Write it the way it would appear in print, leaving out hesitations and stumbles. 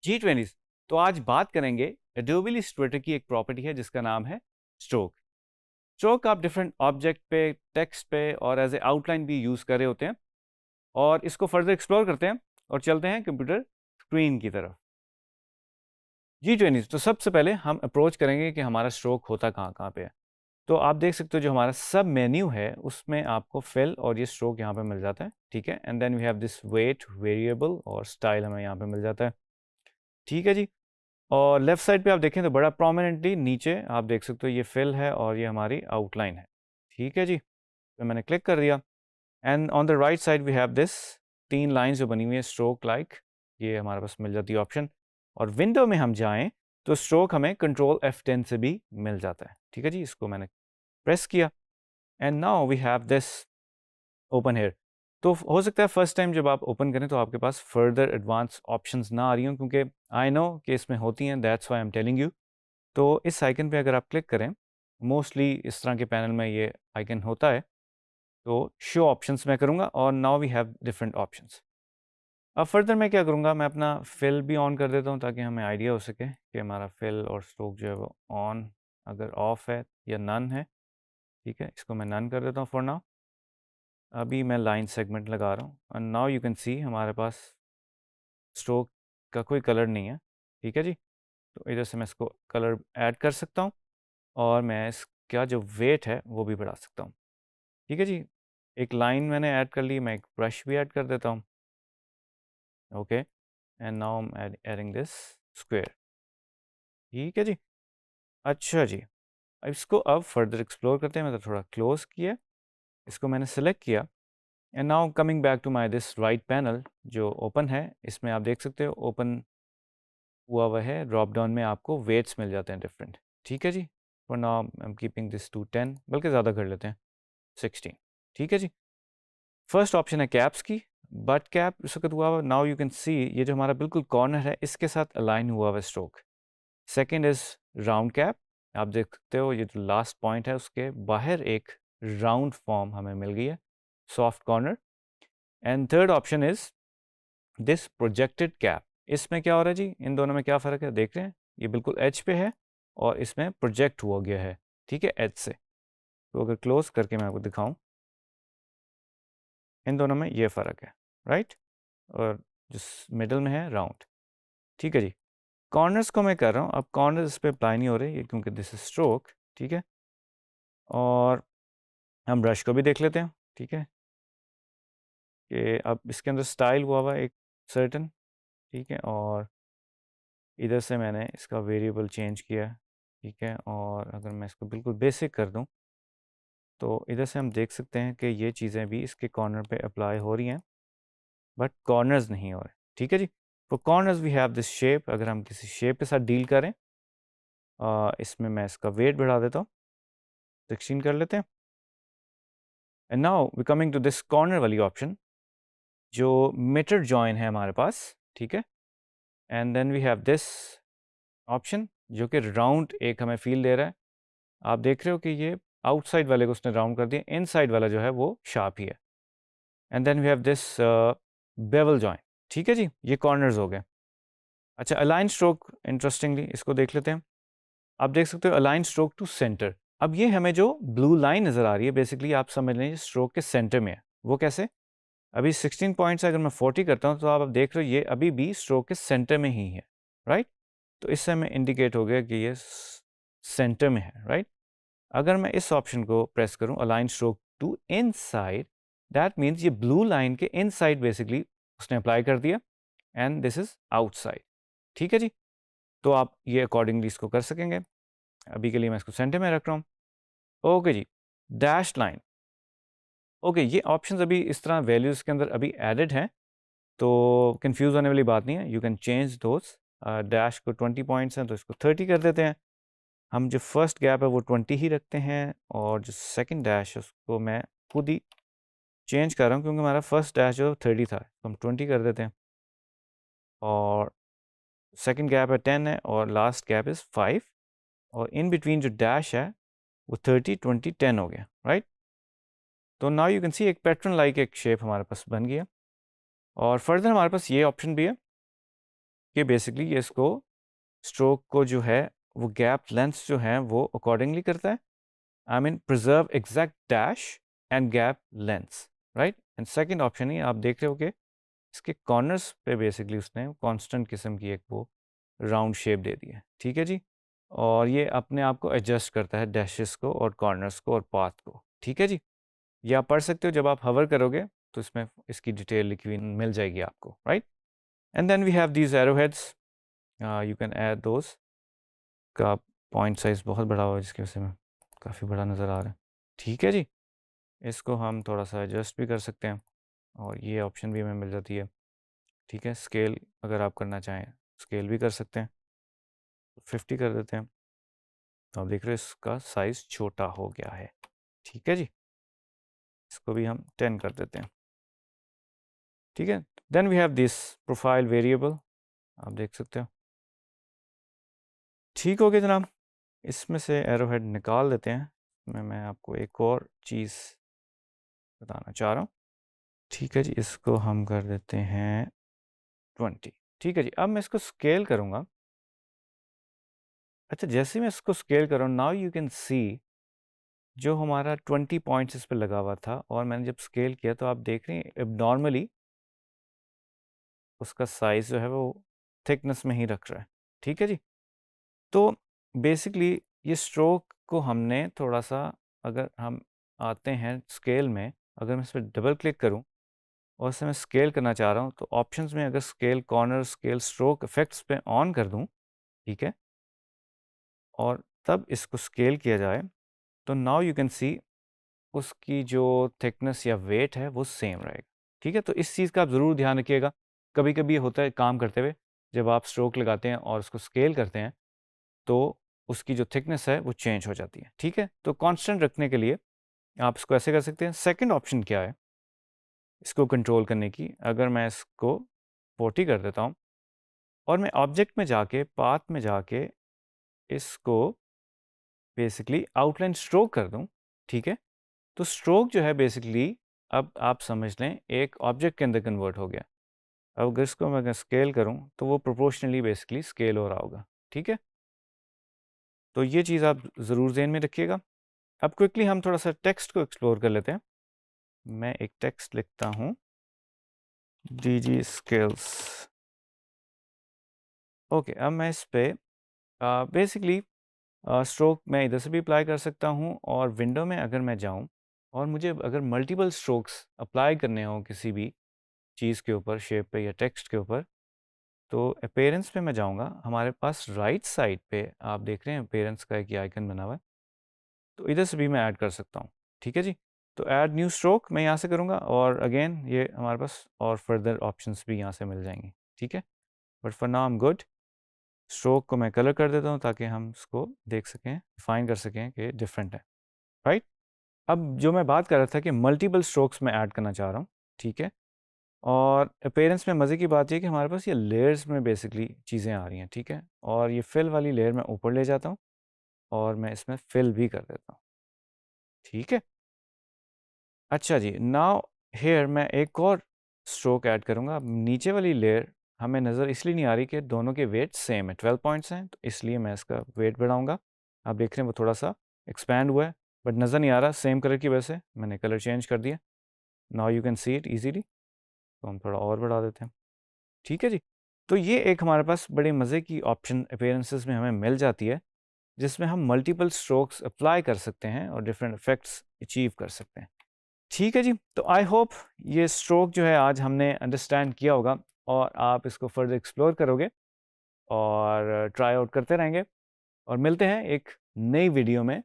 G20। तो आज बात करेंगे एडोबे इलस्ट्रेटर की एक प्रॉपर्टी है जिसका नाम है स्ट्रोक। स्ट्रोक आप डिफरेंट ऑब्जेक्ट पे, टेक्स्ट पे और एज ए आउटलाइन भी यूज़ कर रहे होते हैं और इसको फर्दर एक्सप्लोर करते हैं और चलते हैं कंप्यूटर स्क्रीन की तरफ। G20 तो सबसे पहले हम अप्रोच करेंगे कि हमारा स्ट्रोक होता कहाँ कहाँ पे है। तो आप देख सकते हो जो हमारा सब मेन्यू है उसमें आपको फिल और ये स्ट्रोक यहाँ पे मिल जाता है, ठीक है। And then we have this weight variable और स्टाइल हमें यहाँ पे मिल जाता है, ठीक है जी। और लेफ्ट साइड पे आप देखें तो बड़ा प्रोमिनेंटली नीचे आप देख सकते हो ये फिल है और ये हमारी आउटलाइन है, ठीक है जी। तो मैंने क्लिक कर दिया and on the right side we have this 3 lines जो बनी हुई है स्ट्रोक लाइक, ये हमारे पास मिल जाती है ऑप्शन। और विंडो में हम जाएं तो स्ट्रोक हमें कंट्रोल F10 से भी मिल जाता है, ठीक है जी। इसको मैंने प्रेस किया and now we have this open here. तो हो सकता है फर्स्ट टाइम जब आप ओपन करें तो आपके पास फर्दर एडवांस ऑप्शंस ना आ रही हों, क्योंकि आई नो कि इसमें होती हैं, that's why I am telling you. तो इस आइकन पे अगर आप क्लिक करें, मोस्टली इस तरह के पैनल में ये आइकन होता है, तो शो ऑप्शंस मैं करूँगा और now we have different options. अब फर्दर मैं क्या करूँगा, मैं अपना फिल भी ऑन कर देता हूँ ताकि हमें आइडिया हो सके कि हमारा फिल और स्ट्रोक जो है वो ऑन, अगर ऑफ है या नन है, ठीक है। इसको मैं नन कर देता हूँ फॉर नाउ। अभी मैं लाइन सेगमेंट लगा रहा हूँ and now you can see हमारे पास स्ट्रोक का कोई कलर नहीं है, ठीक है जी। तो इधर से मैं इसको कलर ऐड कर सकता हूँ और मैं इसका जो वेट है वो भी बढ़ा सकता हूँ, ठीक है जी। एक लाइन मैंने ऐड कर ली, मैं एक ब्रश भी ऐड कर देता हूँ, okay. And now I am adding this square, ठीक है जी। अच्छा जी, अब इसको अब फर्दर एक्सप्लोर करते हैं। मैं तो थोड़ा क्लोज किया, इसको मैंने सेलेक्ट किया and now coming back to my this right panel जो ओपन है, इसमें आप देख सकते हो ओपन हुआ हुआ है, ड्रॉप डाउन में आपको वेट्स मिल जाते हैं डिफरेंट, ठीक है जी। For now I am keeping this to 10, बल्कि ज़्यादा कर लेते हैं 16, ठीक है जी। फर्स्ट ऑप्शन है कैप्स की, बट कैप इस वक्त हुआ हुआ, नाउ यू कैन सी ये जो हमारा बिल्कुल कॉर्नर है इसके साथ अलाइन हुआ हुआ stroke. Second is round cap, आप देख सकते हो ये जो लास्ट पॉइंट है उसके बाहर एक राउंड फॉर्म हमें मिल गई है, soft corner. And third option is this projected cap. इसमें क्या हो रहा है जी, इन दोनों में क्या फ़र्क है देख रहे हैं, ये बिल्कुल एज पे है और इसमें प्रोजेक्ट हुआ गया है, ठीक है, एज से। तो अगर क्लोज करके मैं आपको दिखाऊं, इन दोनों में ये फ़र्क है, राइट। और जो मिडल में है राउंड, ठीक है जी। कॉर्नर्स को मैं कर रहा हूँ, अब कॉर्नर्स इस पर अप्लाई नहीं हो रहे ये क्योंकि दिस इज स्ट्रोक, ठीक है। और हम ब्रश को भी देख लेते हैं, ठीक है, कि अब इसके अंदर स्टाइल हुआ हुआ एक सर्टन, ठीक है। और इधर से मैंने इसका वेरिएबल चेंज किया, ठीक है। और अगर मैं इसको बिल्कुल बेसिक कर दूं तो इधर से हम देख सकते हैं कि ये चीज़ें भी इसके कॉर्नर पे अप्लाई हो रही हैं, बट कॉर्नर्स नहीं हो रहे, ठीक है जी। तो corners we have this shape, अगर हम किसी शेप के साथ डील करें, इसमें मैं इसका वेट बढ़ा देता हूँ, 16 कर लेते हैं। And now we coming to this corner वाली ऑप्शन जो मीटर जॉइन है हमारे पास, ठीक है। And then we have this option जो कि राउंड एक हमें फील दे रहा है। आप देख रहे हो कि ये आउटसाइड वाले को उसने राउंड कर दिया, इनसाइड वाला जो है वो शार्प ही है। And then we have this bevel join, ठीक है जी, ये कॉर्नर्स हो गए। अच्छा, अलाइन स्ट्रोक, इंटरेस्टिंगली इसको देख लेते हैं। आप देख सकते हो अलाइन स्ट्रोक टू सेंटर। अब ये हमें जो ब्लू लाइन नज़र आ रही है बेसिकली आप समझ लीजिए स्ट्रोक के सेंटर में है। वो कैसे, अभी 16 पॉइंट्स अगर मैं 40 करता हूँ तो आप अब देख रहे हो ये अभी भी स्ट्रोक के सेंटर में ही है, राइट। तो इससे हमें इंडिकेट हो गया कि ये सेंटर में है, राइट। अगर मैं इस ऑप्शन को प्रेस करूं align stroke to inside, that means ये ब्लू लाइन के इनसाइड बेसिकली उसने अप्लाई कर दिया एंड दिस इज आउटसाइड, ठीक है जी। तो आप ये अकॉर्डिंगली इसको कर सकेंगे। अभी के लिए मैं इसको सेंटर में रख रहा हूँ, ओके जी। डैश लाइन, ओके, ये ऑप्शंस अभी इस तरह वैल्यूज़ के अंदर अभी एडेड हैं, तो कंफ्यूज होने वाली बात नहीं है, you can change those. Dash को 20 पॉइंट्स हैं तो इसको 30 कर देते हैं। हम जो फर्स्ट गैप है वो 20 ही रखते हैं और जो सेकंड डैश है उसको मैं खुद ही चेंज कर रहा हूँ क्योंकि हमारा फर्स्ट डैश जो 30 था, तो हम 20 कर देते हैं। और सेकंड गैप है 10 है और लास्ट गैप इज़ 5 और इन बिटवीन जो डैश है वो 30 20 10 हो गया, राइट। तो नाउ यू कैन सी एक पैटर्न लाइक एक शेप हमारे पास बन गया। और फर्दर हमारे पास ये ऑप्शन भी है कि बेसिकली ये इसको स्ट्रोक को जो है वो गैप लेंथ जो है वो अकॉर्डिंगली करता है, I mean preserve exact dash and gap length, right. And second option ही आप देख रहे हो कि इसके कॉर्नर्स पे बेसिकली उसने कांस्टेंट किस्म की एक वो राउंड शेप दे दी है, ठीक है जी। और ये अपने आप को एडजस्ट करता है डैशेस को और कॉर्नर्स को और पाथ को, ठीक है जी। ये आप पढ़ सकते हो, जब आप हवर करोगे तो इसमें इसकी डिटेल लिखी हुई मिल जाएगी आपको, right. And then we have these arrowheads, you can add those. का पॉइंट साइज बहुत बड़ा हुआ है जिसकी वजह से में काफ़ी बड़ा नज़र आ रहा है, ठीक है जी। इसको हम थोड़ा सा एडजस्ट भी कर सकते हैं और ये ऑप्शन भी हमें मिल जाती है, ठीक है। स्केल अगर आप करना चाहें स्केल भी कर सकते हैं, 50 कर देते हैं, तो आप देख रहे हो इसका साइज़ छोटा हो गया है, ठीक है जी। इसको भी हम 10 कर देते हैं, ठीक है। Then we have this profile variable, आप देख सकते हो, ठीक हो गया जनाब। इसमें से एरोहेड निकाल देते हैं। मैं आपको एक और चीज़ बताना चाह रहा हूँ, ठीक है जी। इसको हम कर देते हैं 20, ठीक है जी। अब मैं इसको स्केल करूँगा। अच्छा, जैसे मैं इसको स्केल कर रहा हूँ, नाउ यू कैन सी जो हमारा 20 पॉइंट्स इस पर लगा हुआ था, और मैंने जब स्केल किया तो आप देख रहे हैं अब नॉर्मली उसका साइज़ जो है वो थिकनेस में ही रख रहा है, ठीक है जी। तो बेसिकली ये स्ट्रोक को हमने थोड़ा सा, अगर हम आते हैं स्केल में, अगर मैं इस पर डबल क्लिक करूं और इसे मैं स्केल करना चाह रहा हूं, तो ऑप्शंस में अगर scale corner, scale stroke effects पे ऑन कर दूं, ठीक है, और तब इसको स्केल किया जाए, तो नाउ यू कैन सी उसकी जो थिकनेस या वेट है वो सेम रहेगा, ठीक है। तो इस चीज़ का आप ज़रूर ध्यान रखिएगा। कभी कभी ये होता है काम करते हुए, जब आप स्ट्रोक लगाते हैं और उसको स्केल करते हैं तो उसकी जो थिकनेस है वो चेंज हो जाती है, ठीक है। तो कांस्टेंट रखने के लिए आप इसको ऐसे कर सकते हैं। सेकंड ऑप्शन क्या है इसको कंट्रोल करने की, अगर मैं इसको 40 कर देता हूँ और मैं ऑब्जेक्ट में जाके पाथ में जाके इसको बेसिकली आउटलाइन स्ट्रोक कर दूँ, ठीक है, तो स्ट्रोक जो है बेसिकली अब आप समझ लें एक ऑब्जेक्ट के अंदर कन्वर्ट हो गया। अब अगर इसको मैं स्केल करूँ तो वो प्रोपोर्शनली बेसिकली स्केल हो रहा होगा, ठीक है। तो ये चीज़ आप ज़रूर ध्यान में रखिएगा। अब क्विकली हम थोड़ा सा टेक्स्ट को एक्सप्लोर कर लेते हैं। मैं एक टेक्स्ट लिखता हूँ, DG स्किल्स, ओके। अब मैं इस पे बेसिकली स्ट्रोक मैं इधर से भी अप्लाई कर सकता हूँ, और विंडो में अगर मैं जाऊँ और मुझे अगर मल्टीपल स्ट्रोक्स अप्लाई करने हों किसी भी चीज़ के ऊपर, शेप पे या टेक्स्ट के ऊपर, तो अपीयरेंस पे मैं जाऊँगा। हमारे पास राइट साइड पे आप देख रहे हैं अपीयरेंस का एक आइकन बना हुआ है, तो इधर से भी मैं ऐड कर सकता हूँ, ठीक है जी। तो ऐड न्यू स्ट्रोक मैं यहाँ से करूँगा, और अगेन ये हमारे पास और फर्दर ऑप्शंस भी यहाँ से मिल जाएंगे, ठीक है। But for now I am good. Stroke को मैं कलर कर देता हूँ ताकि हम इसको देख सकें, डिफाइन कर सकें कि डिफरेंट है, राइट। अब जो मैं बात कर रहा था कि मल्टीपल स्ट्रोक्स में ऐड करना चाह रहा हूँ, ठीक है। और अपीयरेंस में मज़े की बात ये कि हमारे पास ये लेयर्स में बेसिकली चीज़ें आ रही हैं, ठीक है। और ये फिल वाली लेयर मैं ऊपर ले जाता हूँ और मैं इसमें फिल भी कर देता हूँ, ठीक है। अच्छा जी, नाउ हेयर मैं एक और स्ट्रोक ऐड करूँगा। अब नीचे वाली लेयर हमें नज़र इसलिए नहीं आ रही कि दोनों के वेट सेम है, 12 पॉइंट्स हैं, तो इसलिए मैं इसका वेट बढ़ाऊँगा। आप देख रहे हैं वो थोड़ा सा एक्सपैंड हुआ है, बट नज़र नहीं आ रहा सेम कलर की वजह से मैंने कलर चेंज कर दिया। Now you can see it easily. तो हम थोड़ा और बढ़ा देते हैं, ठीक है जी। तो ये एक हमारे पास बड़े मज़े की ऑप्शन अपीयरेंसेस में हमें मिल जाती है, जिसमें हम मल्टीपल स्ट्रोक्स अप्लाई कर सकते हैं और डिफरेंट इफेक्ट्स अचीव कर सकते हैं, ठीक है जी। तो आई होप ये स्ट्रोक जो है आज हमने अंडरस्टैंड किया होगा, और आप इसको फर्दर एक्सप्लोर करोगे और ट्राई आउट करते रहेंगे, और मिलते हैं एक नई वीडियो में।